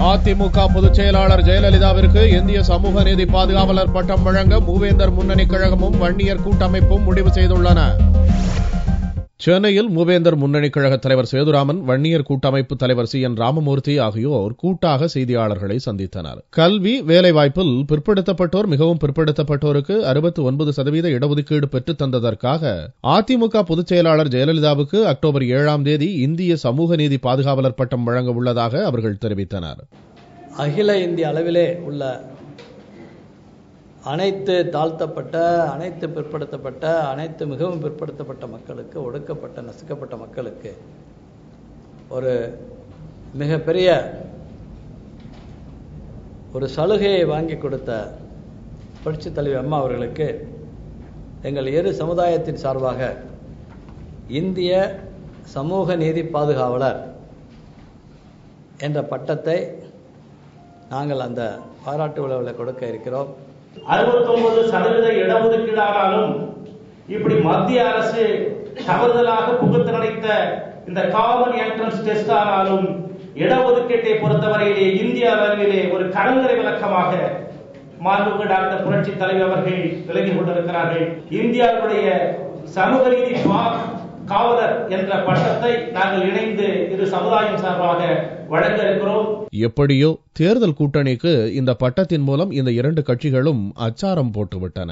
அதிமுக பொதுச் செயலாளர் ஜெயலலிதாவிற்கு இந்திய சமூக நீதி பாதுகாவலர் பட்டம் வழங்க மூவேந்தர் முன்னணி கழகமும் வன்னியர் கூட்டமைப்பும் முடிவு செய்துள்ளன. சென்னையில் மூவேந்தர் முன்னணி கழக தலைவர் சேதுராமன், வன்னியர் கூட்டமைப்பு தலைவர் CN ராமமூர்த்தி ஆகியோர் கூட்டாக செய்தியாளர்களை சந்தித்தனர். கல்வி, வேலைவாய்ப்பில் பிற்படுத்தப்பட்டோர் மிகவும் பிற்படுத்தப்பட்டோருக்கு 69% இடஒதுக்கீடு பெற்றுத் தந்ததற்காக அதிமுக பொதுச் செயலாளர் ஜெயலலிதாவுக்கு அக்டோபர் 7ஆம் தேதி இந்திய சமூக நீதி பாதுகாவலர் பட்டம் வழங்க உள்ளதாக அவர்கள் தெரிவித்தனர். அகில இந்திய அளவிலே உள்ள அனைத்து தாழ்த்தப்பட்ட, அனைத்து பிற்படுத்தப்பட்ட, அனைத்து மிகவும் பிற்படுத்தப்பட்ட மக்களுக்கு, ஒடுக்கப்பட்ட, நசுக்கப்பட்ட மக்களுக்கு ஒரு மிகப்பெரிய ஒரு சலுகையை வாங்கி கொடுத்த புரட்சித் தலைவி அம்மா அவர்களுக்கு எங்கள் இரு சமுதாயத்தின் சார்பாக இந்திய சமூக நீதி பாதுகாவலர் என்ற பட்டத்தை நாங்கள் அந்த பாராட்டு விழாவில் கொடுக்க இருக்கிறோம். 69% இடஒதுக்கீடானாலும் இப்படி மத்திய அரசு தவறுதலாக புகுத்த நினைத்த இந்த காமன் என்ட்ரன்ஸ் டெஸ்ட் ஆனாலும் இடஒதுக்கீட்டை பொறுத்தவரையிலே இந்திய அளவிலே ஒரு கலங்கரை விளக்கமாக மாண்புமிகு டாக்டர் புரட்சி தலைவர் அவர்கள் விலகிக் கொண்டிருக்கிறார்கள். இந்தியாவுடைய சமூக நீதி காவலர் என்ற பட்டத்தை நாங்கள் இணைந்து இரு சமுதாயம் சார்பாக வழங்க இருக்கிறோம். எப்படியோ தேர்தல் கூட்டணிக்கு இந்த பட்டத்தின் மூலம் இந்த இரண்டு கட்சிகளும் அச்சாரம் போட்டுவிட்டன.